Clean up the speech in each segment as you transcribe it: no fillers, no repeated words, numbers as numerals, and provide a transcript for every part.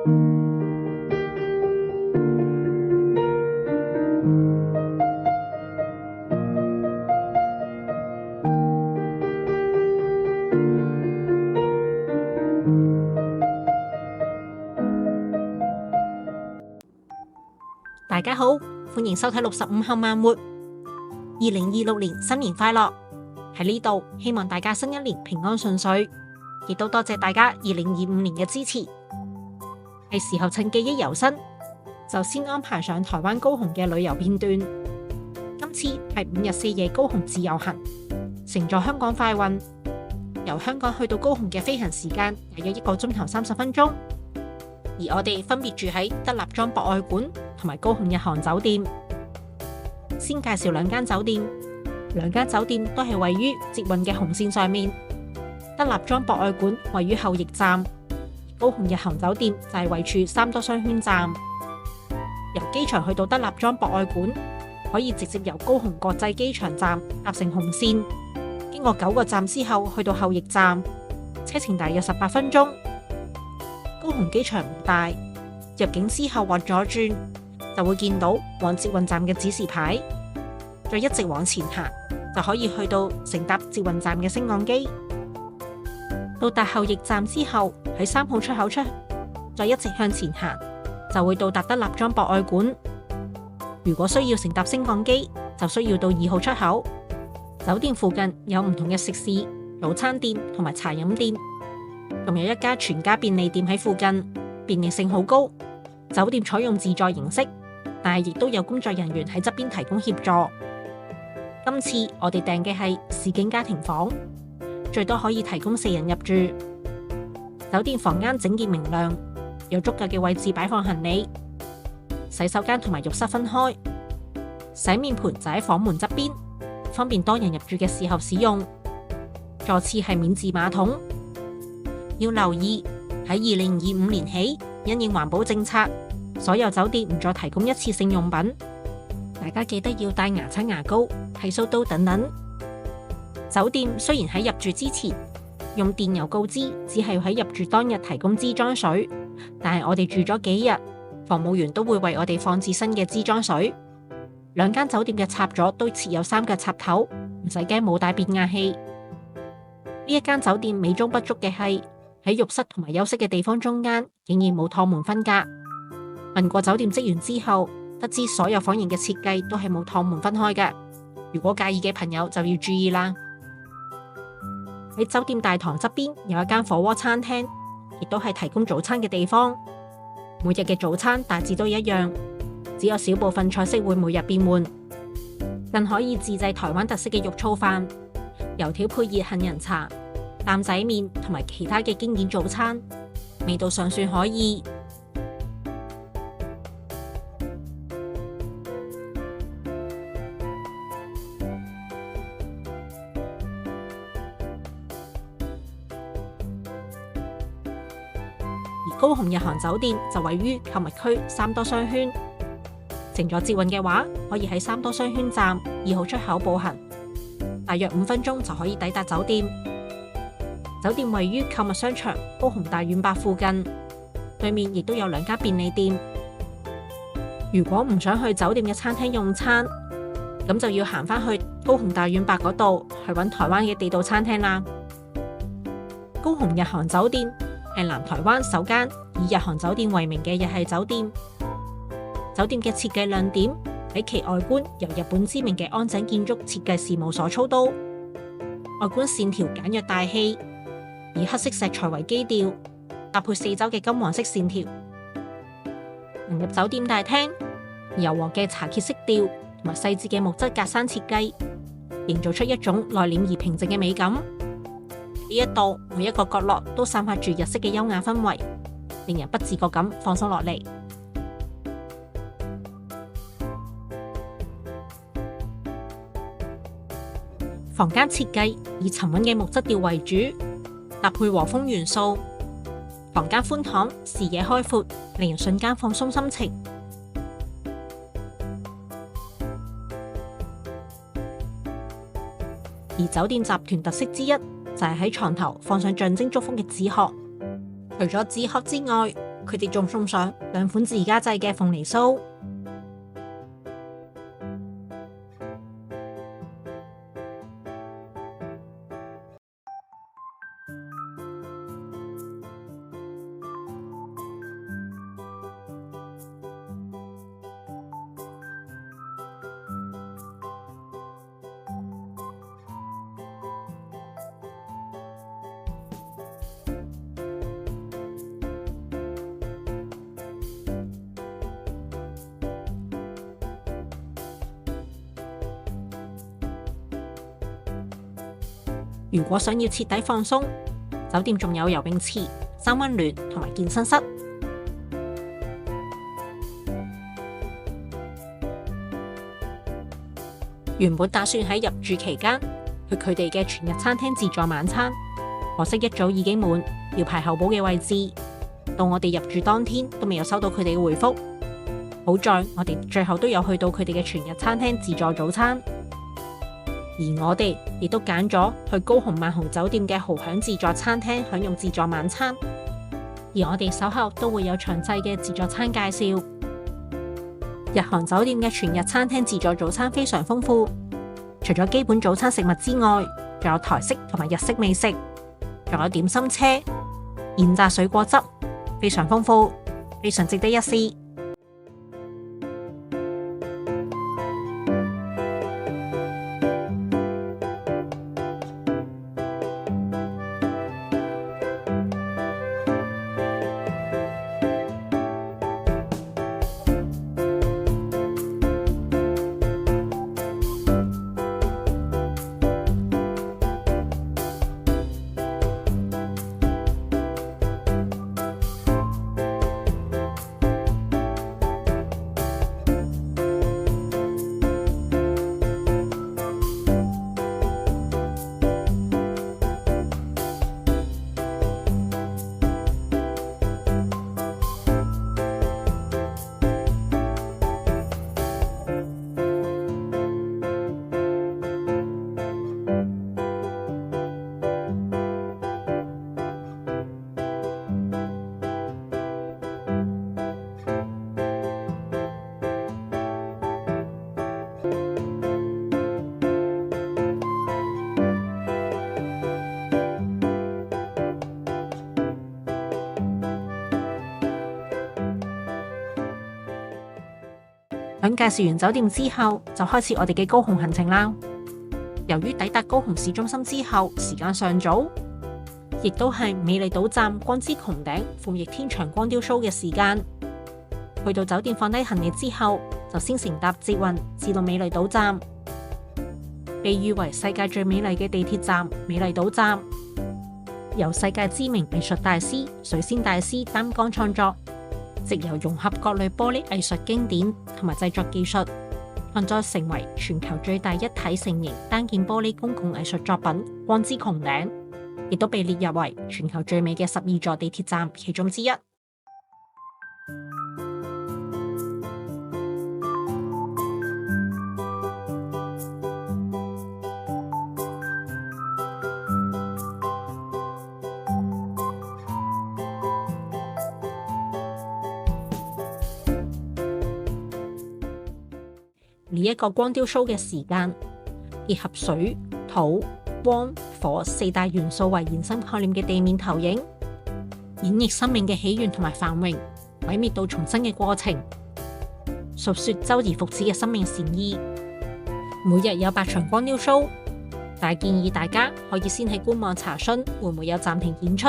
大家好，歡迎收睇65後慢活。2026年新年快樂！喺呢度希望大家新一年平安順遂，亦都多謝大家2025年嘅支持。係時候趁記憶猶新，就先安排上台灣高雄嘅旅遊片段。今次係5日4夜高雄自由行，乘坐香港快運，由香港去到高雄嘅飛行時間大約1個鐘頭30分鐘。而我哋分別住喺德立莊博愛館同埋高雄日航酒店。先介紹兩間酒店，兩間酒店都係位於捷運嘅紅線上面。德立莊博愛館位於後翼站，高雄日航酒店就係位處三多商圈站。由機場去到德立莊博愛館，可以直接由高雄國際機場站搭乘紅線，經過9個站之後去到後翼站，車程大約18分鐘。高雄機場唔大，入境之後往左轉就會見到往捷運站嘅指示牌，再一直往前行就可以去到乘搭捷運站嘅升降機。到達後翼站之後，喺3號出口出，再一直向前行就會到達德立莊博愛館。如果需要乘搭升降機，就需要到2號出口。酒店附近有唔同嘅食肆、早餐店同埋茶飲店。仲有一家全家便利店喺附近，便利性好高。酒店採用自助形式，但係亦都有工作人員喺側邊提供協助。今次我哋訂嘅係市景家庭房，最多可以提供4人入住。酒店房間整潔明亮，有足夠嘅位置擺放行李。洗手間同埋浴室分開，洗面盆就喺房門側邊，方便多人入住嘅時候使用。座廁係免治馬桶。要留意，喺2025年起，因應環保政策，所有酒店唔再提供一次性用品，大家記得要帶牙刷、牙膏、剃鬚刀等等。酒店雖然喺入住之前用電郵告知，只係喺入住當日提供支裝水，但係我哋住咗幾日，房務員都會為我哋放置新嘅支裝水。兩間酒店嘅插座都設有3個插頭，唔使驚冇帶變壓器。呢一間酒店美中不足嘅係，喺浴室同埋休息嘅地方中間，竟然冇趟門分隔。問過酒店職員之後，得知所有房型嘅設計都係冇趟門分開嘅。如果介意嘅朋友就要注意啦。喺酒店大堂側邊有一間火鍋餐廳，亦都係提供早餐嘅地方。每日嘅早餐大致都一樣，只有少部分菜式會每日變換。更可以自製台灣特色嘅肉燥飯、油條配熱杏仁茶、擔仔麵同埋其他嘅經典早餐，味道尚算可以。而高雄日航酒店就位於購物區三多商圈，乘坐捷運嘅話，可以喺三多商圈站2號出口步行，大約5分鐘就可以抵達酒店。酒店位於購物商場高雄大遠百附近，對面亦都有2家便利店。如果唔想去酒店嘅餐廳用餐，咁就要行返去高雄大遠百嗰度去揾台灣嘅地道餐廳啦。高雄日航酒店係南台灣首間以日航酒店為名嘅日系酒店。酒店嘅設計亮點喺其外觀由日本知名嘅安井建築設計事務所操刀，外觀線條簡約大氣，以黑色石材為基調，搭配4周嘅金黃色線條。行入酒店大廳，柔和嘅茶褐色調同埋細緻嘅木質格柵設計，營造出一種內斂而平靜嘅美感。呢一度每一個角落都散發住日式嘅優雅氛圍，令人不自覺咁放鬆落嚟。房間設計以沉穩嘅木質調為主，搭配和風元素。房間寬敞，視野開闊，令人瞬間放鬆心情。而酒店集團特色之一就係喺床頭放上象徵祝福嘅紙殼。除咗紙殼之外，佢哋仲送上2款自家製嘅鳳梨酥。如果想要徹底放鬆，酒店仲有游泳池、三溫暖同埋健身室。原本打算喺入住期間去佢哋嘅全日餐廳自助晚餐，可惜一早已經滿，要排候補嘅位置。到我哋入住當天都未有收到佢哋嘅回覆。好在我哋最後都有去到佢哋嘅全日餐廳自助早餐。而我哋亦都揀咗去高雄萬豪酒店嘅豪享自助餐廳享用自助晚餐，而我哋稍後都會有詳細嘅自助餐介紹。日航酒店嘅全日餐廳自助早餐非常豐富，除咗基本早餐食物之外，仲有台式同埋日式美食，仲有點心車、現榨水果汁，非常豐富，非常值得一試。響介紹完酒店之後，就開始我哋嘅高雄行程啦。由於抵達高雄市中心之後，時間尚早，亦都係美麗島站光之穹頂傅翼天長光雕 show 嘅時間。去到酒店放低行李之後，就先乘搭捷運至到美麗島站，被譽為世界最美麗嘅地鐵站——美麗島站，由世界知名藝術大師水仙大師擔綱創作。藉由融合各類玻璃藝術經典同埋製作技術，創作成為全球最大一體成型單件玻璃公共藝術作品《光之穹頂》，亦都被列入為全球最美嘅12座地鐵站其中之一。呢一個光雕 show 嘅時間，結合水、土、光、火4大元素為延伸概念嘅地面投影，演繹生命嘅起源同埋繁榮、毀滅到重生嘅過程，述說周而復始嘅生命善意。每日有8場光雕 show， 但建議大家可以先喺官網查詢會唔會有暫停演出。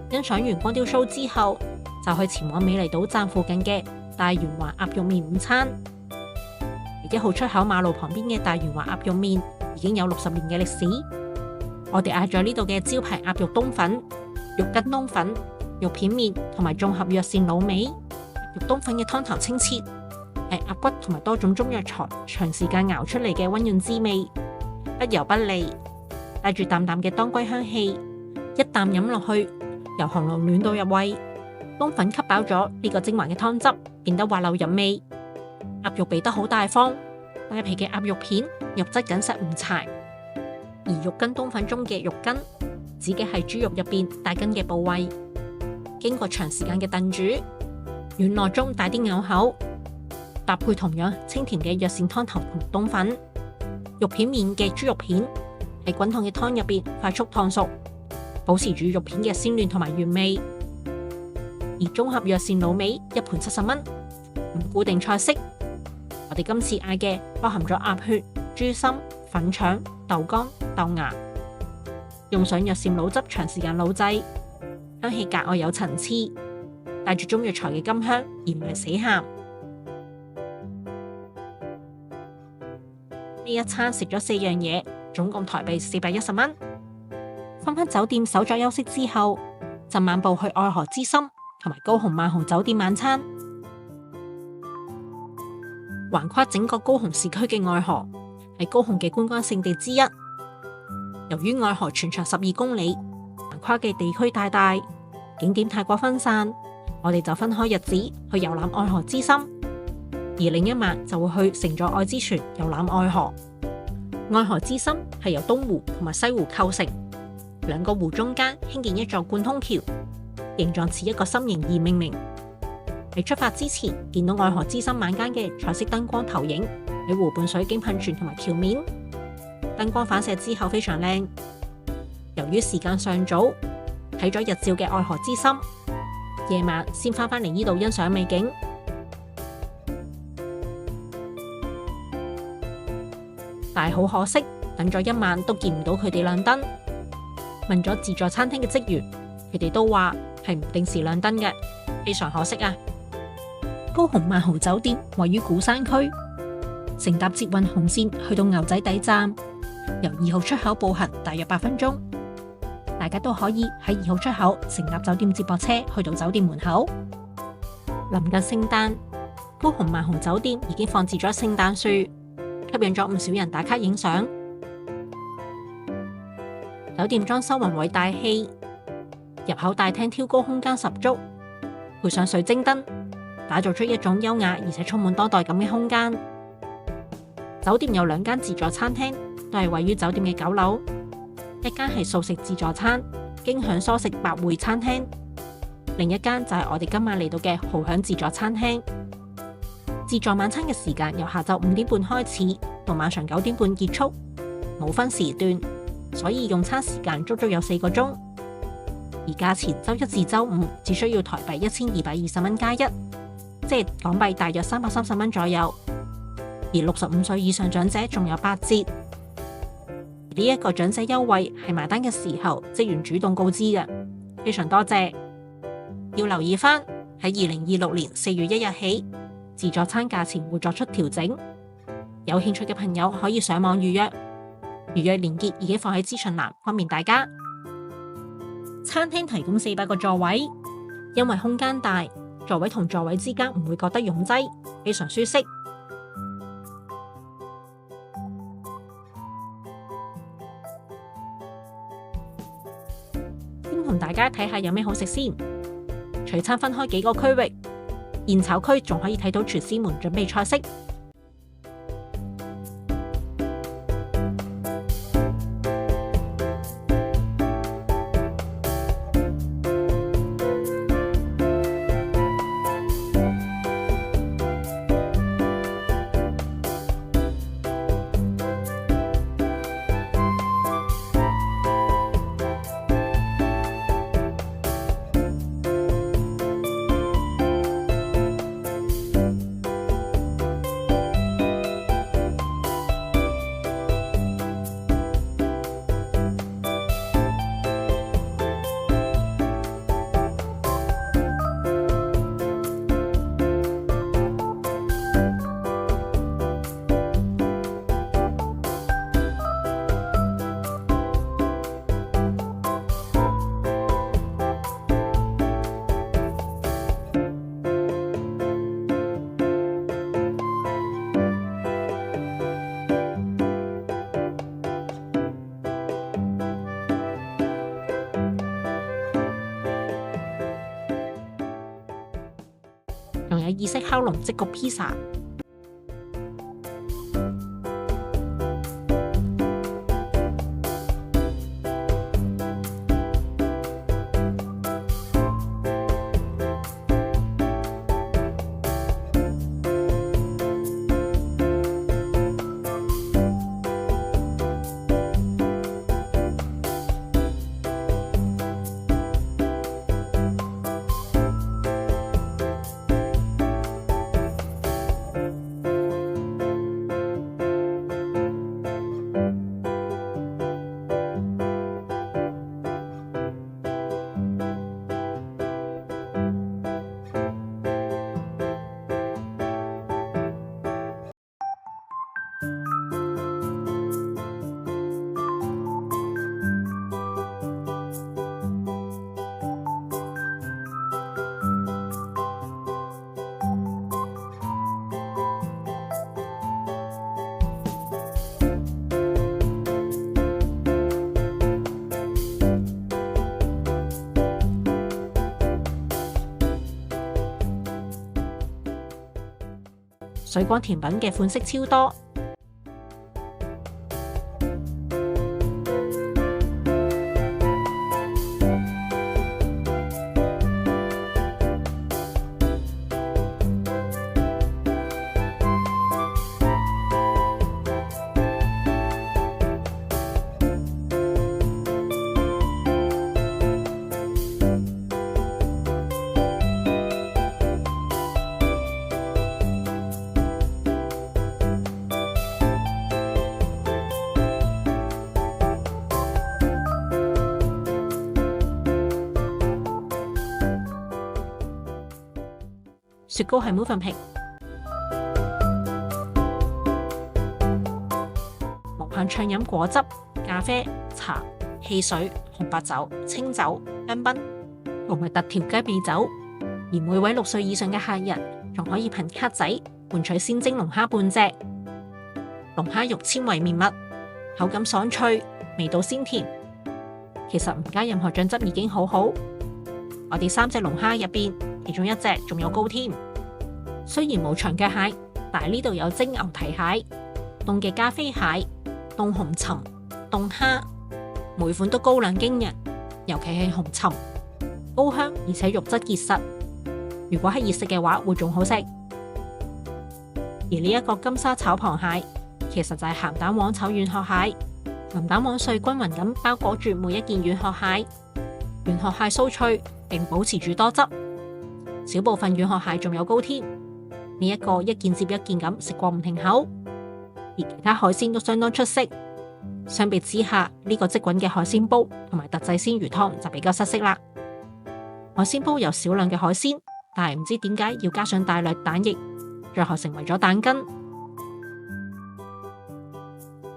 欣賞完光雕 show 之後，就去前往美麗島站附近嘅大圓華鴨肉麵午餐。1號出口馬路旁邊嘅大圓華鴨肉麵已經有60年嘅歷史。我哋嗌咗呢度嘅招牌鴨肉冬粉、肉筋冬粉、肉片麵同埋綜合藥膳滷味。肉冬粉嘅湯頭清澈，係鴨骨同埋多種中藥材長時間熬出嚟嘅溫潤滋味，不油不膩，帶住淡淡嘅當歸香氣，一啖飲落去，由喉嚨暖到入胃，冬粉吸飽咗呢個精華嘅湯汁，變得滑溜入味。鴨肉備得好大方，帶皮嘅鴨肉片肉質緊實唔柴，而肉筋冬粉中嘅肉筋指嘅係豬肉入邊帶筋嘅部位，經過長時間嘅燉煮，軟糯中帶啲咬口，搭配同樣清甜嘅藥膳湯頭同冬粉，肉片面嘅豬肉片喺滾燙嘅湯入邊快速燙熟，保持住肉片嘅鮮嫩同埋原味。而綜合藥膳滷味一盤70蚊，唔固定菜式。我哋今次嗌嘅包含咗鴨血、豬心、粉腸、豆乾、豆芽，用上藥膳滷汁長時間滷製，香氣格外有層次，帶住中藥材嘅甘香，而唔係死鹹。呢一餐食咗4樣嘢，總共台幣410蚊。返酒店稍作休息之後，就漫步去愛河之心同埋高雄萬豪酒店晚餐。橫跨整個高雄市區嘅愛河係高雄嘅觀光勝地之一。由於愛河全長12公里，橫跨嘅地區大，景點太過分散，我哋就分開日子去遊覽愛河之心，而另一晚就會去乘坐愛之船遊覽愛河。愛河之心係由東湖同埋西湖構成，兩個湖中間興建一座貫通橋，形狀似一個心形而命名。喺出發之前，見到愛河之心晚間嘅彩色燈光投影喺湖畔水景噴泉同埋橋面，燈光反射之後非常靚。由於時間尚早，睇咗日照嘅愛河之心，夜晚先返嚟呢度欣賞美景。但係好可惜，等咗一晚都見唔到佢哋亮燈。問咗自助餐廳嘅職員，佢哋都話係唔定時亮燈嘅，非常可惜啊！高雄萬豪酒店位於鼓山區，乘搭捷運紅線去到牛仔底站，由2號出口步行大約8分鐘。大家都可以喺2號出口乘搭酒店接駁車去到酒店門口。臨近聖誕，高雄萬豪酒店已經放置咗聖誕樹，吸引咗唔少人打卡影相。酒店裝修宏偉大氣，入口大廳挑高空間十足，配上水晶燈，打造出一種優雅而且充滿當代感嘅空間。酒店有2間自助餐廳，都係位於酒店嘅9樓。一間係素食自助餐，驚享蔬食百匯餐廳；另一間就係我哋今晚嚟到嘅豪享自助餐廳。自助晚餐嘅時間由下晝5點半開始，到晚上9點半結束，冇分時段，所以用餐時間足足有4個鐘。而價錢周一至周五只需要台幣1220蚊加1，即係港幣大約330蚊左右。而65歲以上長者仲有8折。呢一個長者優惠係埋單嘅時候職員主動告知嘅，非常多謝。要留意返喺2026年4月1日起，自助餐價錢會作出調整。有興趣嘅朋友可以上網預約，預約連結已經放喺資訊欄，方便大家。餐廳提供400個座位，因為空間大，座位同座位之間唔會覺得擁擠，非常舒適。先同大家睇下有咩好食先。隨餐分開幾個區域，現炒區仲可以睇到廚師們準備菜式。仲有意式烤龍即焗披薩，水果甜品嘅款式超多。雪糕係 Mövenpick， 無限暢飲果汁、咖啡、茶、汽水、紅白酒、清酒、香檳同埋特調雞尾酒，而每位6歲以上嘅客人仲可以憑卡仔換取鮮蒸龍蝦半隻。龍蝦肉纖維綿密，口感爽脆，味道鮮甜。其實唔加任何醬汁已經好好。我哋3隻龍蝦入邊，其中1隻仲有膏添。雖然冇長腳蟹，但係呢度有蒸牛蹄蟹、凍嘅加菲蟹、凍紅鱘、凍蝦，每款都高量驚人。尤其係紅鱘，高香而且肉質結實。如果係熱食嘅話，會仲好食。而呢一個金沙炒螃蟹，其實就係鹹蛋黃炒軟殼蟹。鹹蛋黃碎均勻咁包裹住每一件軟殼蟹，軟殼蟹酥脆並保持住多汁。小部分軟殼蟹仲有膏添。呢一個一件接一件咁食過唔停口，而其他海鮮都相當出色。相比之下，呢個即滾嘅海鮮煲同埋特製鮮魚湯就比較失色啦。海鮮煲有少量嘅海鮮，但係唔知點解要加上大量蛋液，最後成為咗蛋羹。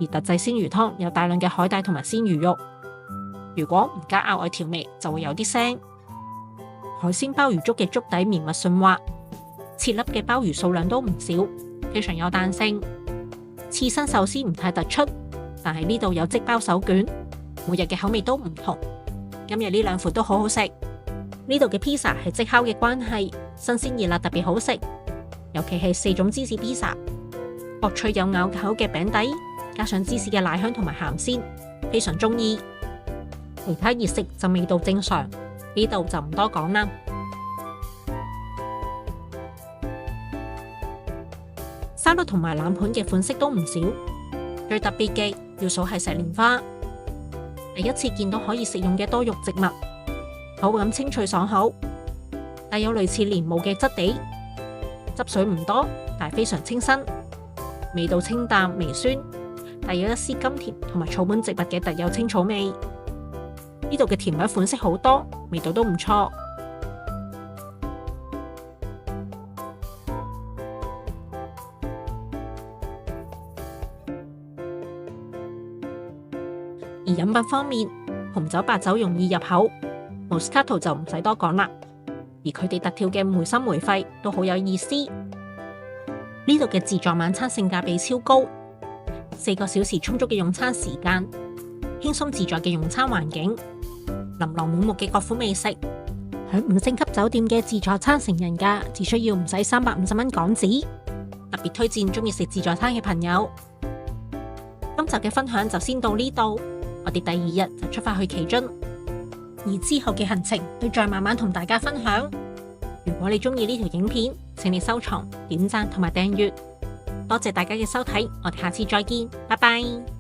而特製鮮魚湯有大量嘅海帶同埋鮮魚肉，如果唔加額外調味，就會有啲腥。海鮮鮑魚粥嘅粥底綿密順滑，切粒嘅鮑魚數量都唔少，非常有彈性。刺身壽司唔太突出，但係呢度有即包手卷，每日嘅口味都唔同。今日呢2款都好好食。呢度嘅披薩係即烤嘅關係，新鮮熱辣特別好食。尤其係4種芝士披薩，薄脆有咬口嘅餅底，加上芝士嘅奶香同埋鹹鮮，非常中意。其他熱食就味道正常，呢度就唔多講啦。沙律同埋冷盤嘅款式都唔少，最特別嘅要數係石蓮花。第一次見到可以食用嘅多肉植物，口感清脆爽口，帶有類似蓮霧嘅質地，汁水唔多，但係非常清新，味道清淡微酸，帶有一絲甘甜同埋草本植物嘅特有青草味。呢度嘅甜品款式好多，味道都唔錯。而飲品方面，紅酒白酒容易入口，Moscato 就唔使多講啦。而佢哋特調嘅梅心梅肺都好有意思。呢度嘅自助晚餐性價比超高，4個小時充足嘅用餐時間，輕鬆自在嘅用餐環境，琳琅滿目嘅各款美食，喺5星級酒店嘅自助餐成人價只需要唔使350蚊港紙，特別推薦中意食自助餐嘅朋友。今集嘅分享就先到呢度。我哋第2日就出發去奇津，而之後嘅行程都再慢慢同大家分享。如果你中意呢條影片，請你收藏、點讚同埋訂閱。多謝大家嘅收睇，我哋下次再見，拜拜。